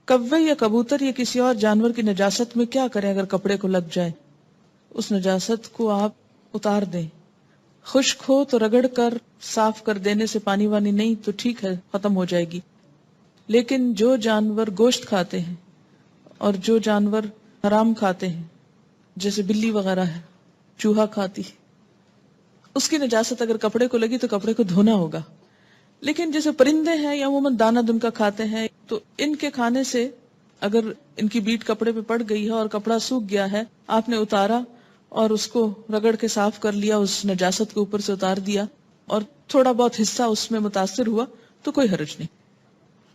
کوے یا کبوتر یا کسی اور جانور کی نجاست میں کیا کریں اگر کپڑے کو لگ جائے؟ اس نجاست کو آپ اتار دیں. خشک ہو تو رگڑ کر صاف کر دینے سے پانی وانی نہیں تو ٹھیک ہے، ختم ہو جائے گی. لیکن جو جانور گوشت کھاتے ہیں اور جو جانور حرام کھاتے ہیں جیسے بلی وغیرہ ہے، چوہا کھاتی، اس کی نجاست اگر کپڑے کو لگی تو کپڑے کو دھونا ہوگا. لیکن جیسے پرندے ہیں یا عموماً دانہ دن کا کھاتے ہیں تو ان کے کھانے سے اگر ان کی بیٹ کپڑے پہ پڑ گئی ہے اور کپڑا سوکھ گیا ہے، آپ نے اتارا اور اس کو رگڑ کے صاف کر لیا، اس نجاست کو اوپر سے اتار دیا اور تھوڑا بہت حصہ اس میں متاثر ہوا تو کوئی حرج نہیں.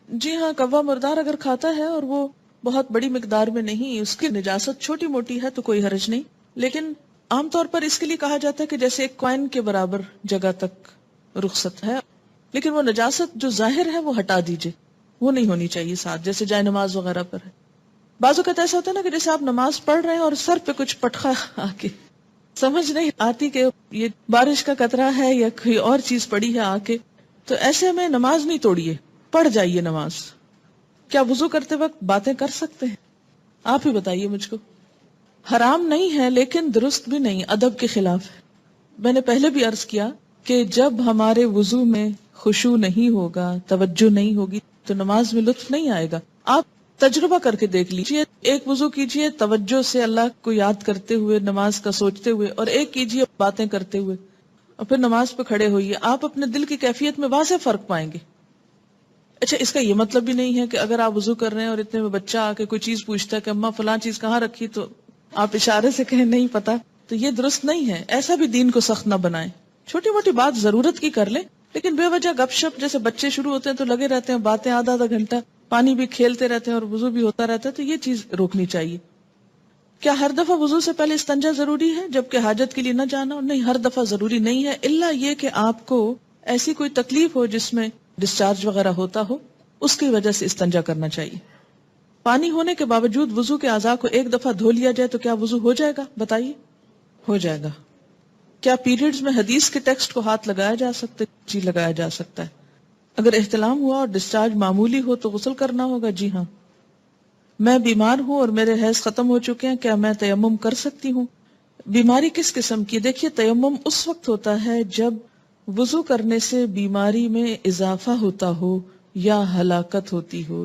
جی ہاں، کوا مردار اگر کھاتا ہے اور وہ بہت بڑی مقدار میں نہیں، اس کی نجاست چھوٹی موٹی ہے تو کوئی حرج نہیں. لیکن عام طور پر اس کے لیے کہا جاتا ہے کہ جیسے ایک کوائن کے برابر جگہ تک رخصت ہے، لیکن وہ نجاست جو ظاہر ہے وہ ہٹا دیجئے، وہ نہیں ہونی چاہیے ساتھ، جیسے جائے نماز وغیرہ پر ہے. بعض اوقات ایسا ہوتا ہے نا کہ جیسے آپ نماز پڑھ رہے ہیں اور سر پہ کچھ پٹخا آ کے سمجھ نہیں آتی کہ یہ بارش کا قطرہ ہے یا کوئی اور چیز پڑی ہے آ کے، تو ایسے میں نماز نہیں توڑیے، پڑھ جائیے نماز. کیا وضو کرتے وقت باتیں کر سکتے ہیں؟ آپ ہی بتائیے مجھ کو. حرام نہیں ہے لیکن درست بھی نہیں، ادب کے خلاف ہے. میں نے پہلے بھی عرض کیا کہ جب ہمارے وضو میں خشوع نہیں ہوگا، توجہ نہیں ہوگی، تو نماز میں لطف نہیں آئے گا. آپ تجربہ کر کے دیکھ لیجئے، ایک وضو کیجئے توجہ سے اللہ کو یاد کرتے ہوئے، نماز کا سوچتے ہوئے، اور ایک کیجئے باتیں کرتے ہوئے، اور پھر نماز پہ کھڑے ہوئیے. آپ اپنے دل کی کیفیت میں واضح فرق پائیں گے. اچھا، اس کا یہ مطلب بھی نہیں ہے کہ اگر آپ وضو کر رہے ہیں اور اتنے میں بچہ آ کے کوئی چیز پوچھتا ہے کہ اماں فلاں چیز کہاں رکھی، تو آپ اشارے سے کہیں نہیں پتا، تو یہ درست نہیں ہے. ایسا بھی دین کو سخت نہ بنائیں. چھوٹی موٹی بات ضرورت کی کر لیں، لیکن بے وجہ گپ شپ، جیسے بچے شروع ہوتے ہیں تو لگے رہتے ہیں باتیں آدھا آدھا گھنٹہ، پانی بھی کھیلتے رہتے ہیں اور وضو بھی ہوتا رہتا ہے، تو یہ چیز روکنی چاہیے. کیا ہر دفعہ وضو سے پہلے استنجا ضروری ہے جبکہ حاجت کے لیے نہ جانا؟ نہیں، ہر دفعہ ضروری نہیں ہے، الا یہ کہ آپ کو ایسی کوئی تکلیف ہو جس میں ڈسچارج وغیرہ ہوتا ہو، اس کی وجہ سے استنجا کرنا چاہیے. پانی ہونے کے باوجود وضو کے اعضاء کو ایک دفعہ دھو لیا جائے تو کیا وضو ہو جائے گا؟ بتائیے. ہو جائے گا. کیا پیریڈز میں حدیث کے ٹیکسٹ کو ہاتھ لگایا جا سکتا ہے؟ جی، لگایا جا سکتا ہے. اگر احتلام ہوا اور ڈسچارج معمولی ہو تو غسل کرنا ہوگا؟ جی ہاں. میں بیمار ہوں اور میرے حیض ختم ہو چکے ہیں، کیا میں تیمم کر سکتی ہوں؟ بیماری کس قسم کی؟ دیکھیے، تیمم اس وقت ہوتا ہے جب وضو کرنے سے بیماری میں اضافہ ہوتا ہو یا ہلاکت ہوتی ہو،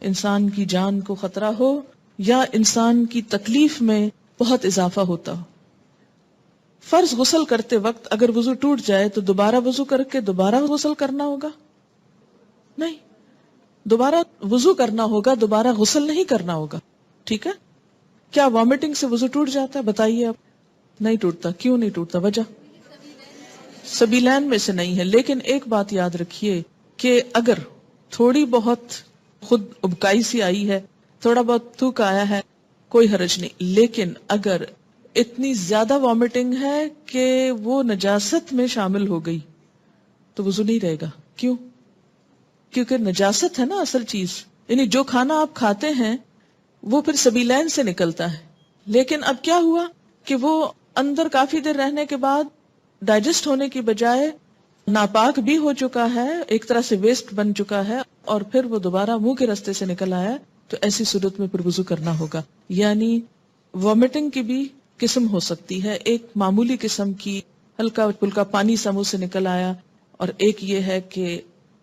انسان کی جان کو خطرہ ہو یا انسان کی تکلیف میں بہت اضافہ ہوتا ہو. فرض غسل کرتے وقت اگر وضو ٹوٹ جائے تو دوبارہ وضو کر کے دوبارہ غسل کرنا ہوگا؟ نہیں، دوبارہ وضو کرنا ہوگا، دوبارہ غسل نہیں کرنا ہوگا. ٹھیک ہے. کیا وامٹنگ سے وضو ٹوٹ جاتا ہے؟ بتائیے آپ. نہیں ٹوٹتا. کیوں نہیں ٹوٹتا؟ وجہ سبیلین میں سے نہیں ہے. لیکن ایک بات یاد رکھیے کہ اگر تھوڑی بہت خود ابکائی سی آئی ہے، تھوڑا بہت تھوک آیا ہے، کوئی حرج نہیں. لیکن اگر اتنی زیادہ وامٹنگ ہے کہ وہ نجاست میں شامل ہو گئی تو وضو نہیں رہے گا. کیوں؟ کیونکہ نجاست ہے نا اصل چیز. یعنی جو کھانا آپ کھاتے ہیں وہ پھر سبیلین سے نکلتا ہے. لیکن اب کیا ہوا کہ وہ اندر کافی دیر رہنے کے بعد ڈائجسٹ ہونے کی بجائے ناپاک بھی ہو چکا ہے، ایک طرح سے ویسٹ بن چکا ہے، اور پھر وہ دوبارہ منہ کے راستے سے نکل آیا، تو ایسی صورت میں پھر وضو کرنا ہوگا. یعنی وامٹنگ کی بھی قسم ہو سکتی ہے. ایک معمولی قسم کی ہلکا پھلکا پانی سا منہ سے نکل آیا، اور ایک یہ ہے کہ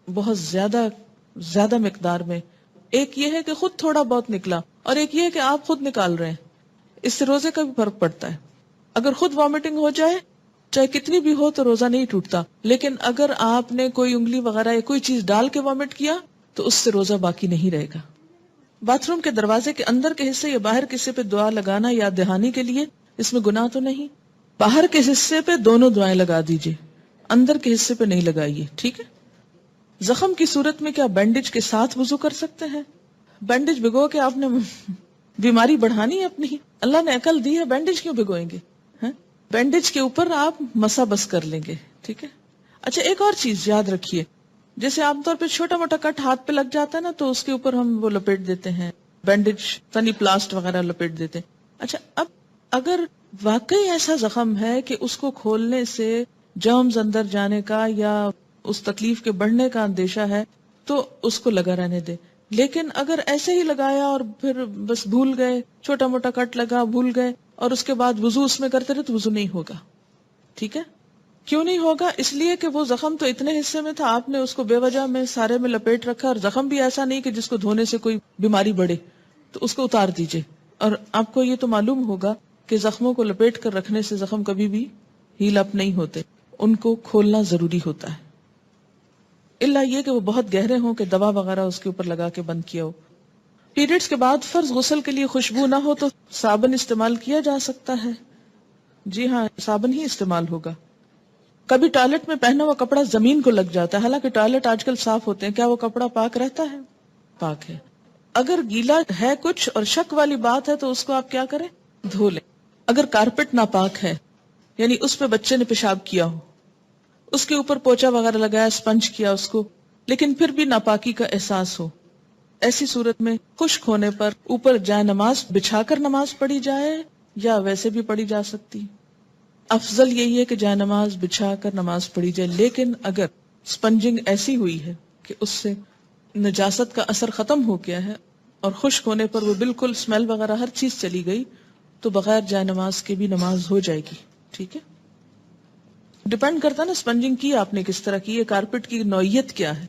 بہت زیادہ مقدار میں. ایک یہ ہے کہ خود تھوڑا بہت نکلا، اور ایک یہ ہے کہ آپ خود نکال رہے ہیں. اس سے روزے کا بھی فرق پڑتا ہے. اگر خود وامٹنگ ہو جائے چاہے کتنی بھی ہو تو روزہ نہیں ٹوٹتا، لیکن اگر آپ نے کوئی انگلی وغیرہ یا کوئی چیز ڈال کے وامٹ کیا تو اس سے روزہ باقی نہیں رہے گا. باتھ روم کے دروازے کے اندر کے حصے یا باہر کے حصے پہ دعا لگانا یا دہانی کے لیے، اس میں گناہ تو نہیں. باہر کے حصے پہ دونوں دعائیں لگا دیجئے، اندر کے حصے پہ نہیں لگائیے. ٹھیک ہے. زخم کی صورت میں کیا بینڈیج کے ساتھ وضو کر سکتے ہیں؟ بینڈیج بھگو کے آپ نے بیماری بڑھانی ہے اپنی؟ اللہ نے عقل دی ہے، بینڈیج کیوں بھگوئیں گے؟ بینڈیج کے اوپر آپ مسا بس کر لیں گے. ٹھیک ہے. اچھا، ایک اور چیز یاد رکھیے، جیسے عام طور پہ چھوٹا موٹا کٹ ہاتھ پہ لگ جاتا ہے نا، تو اس کے اوپر ہم وہ لپیٹ دیتے ہیں بینڈیج، تنی پلاسٹ وغیرہ لپیٹ دیتے ہیں. اچھا، اب اگر واقعی ایسا زخم ہے کہ اس کو کھولنے سے جرمز اندر جانے کا یا اس تکلیف کے بڑھنے کا اندیشہ ہے تو اس کو لگا رہنے دے. لیکن اگر ایسے ہی لگایا اور پھر بس بھول گئے، چھوٹا موٹا کٹ لگا بھول گئے، اور اس کے بعد وضو اس میں کرتے رہے، تو وضو نہیں ہوگا. ٹھیک ہے. کیوں نہیں ہوگا؟ اس لیے کہ وہ زخم تو اتنے حصے میں تھا، آپ نے اس کو بے وجہ میں سارے میں لپیٹ رکھا، اور زخم بھی ایسا نہیں کہ جس کو دھونے سے کوئی بیماری بڑھے، تو اس کو اتار دیجئے. اور آپ کو یہ تو معلوم ہوگا کہ زخموں کو لپیٹ کر رکھنے سے زخم کبھی بھی ہیل اپ نہیں ہوتے، ان کو کھولنا ضروری ہوتا ہے، الا یہ کہ وہ بہت گہرے ہوں کہ دوا وغیرہ اس کے اوپر لگا کے بند کیا ہو. پیریڈز کے بعد فرض غسل کے لیے خوشبو نہ ہو تو صابن استعمال کیا جا سکتا ہے؟ جی ہاں، صابن ہی استعمال ہوگا. کبھی ٹوائلٹ میں پہنا ہوا کپڑا زمین کو لگ جاتا ہے، حالانکہ ٹوائلٹ آج کل صاف ہوتے ہیں، کیا وہ کپڑا پاک رہتا ہے؟ پاک ہے. اگر گیلا ہے کچھ اور شک والی بات ہے تو اس کو آپ کیا کریں؟ دھو لیں. اگر کارپٹ ناپاک ہے، یعنی اس پہ بچے نے پیشاب کیا ہو، اس کے اوپر پوچا وغیرہ لگایا، اسپنج کیا اس کو، لیکن پھر بھی ناپاکی کا احساس ہو، ایسی صورت میں خشک ہونے پر اوپر جائے نماز بچھا کر نماز پڑھی جائے یا ویسے بھی پڑھی جا سکتی؟ افضل یہی ہے کہ جائے نماز بچھا کر نماز پڑھی جائے. لیکن اگر اسپنجنگ ایسی ہوئی ہے کہ اس سے نجاست کا اثر ختم ہو گیا ہے اور خشک ہونے پر وہ بالکل اسمیل وغیرہ ہر چیز چلی گئی، تو بغیر جائے نماز کے بھی نماز ہو جائے گی. ٹھیک ہے, ڈپینڈ کرتا نا اسپنجنگ کی آپ نے کس طرح کی ہے, کارپیٹ کی نوعیت کیا ہے.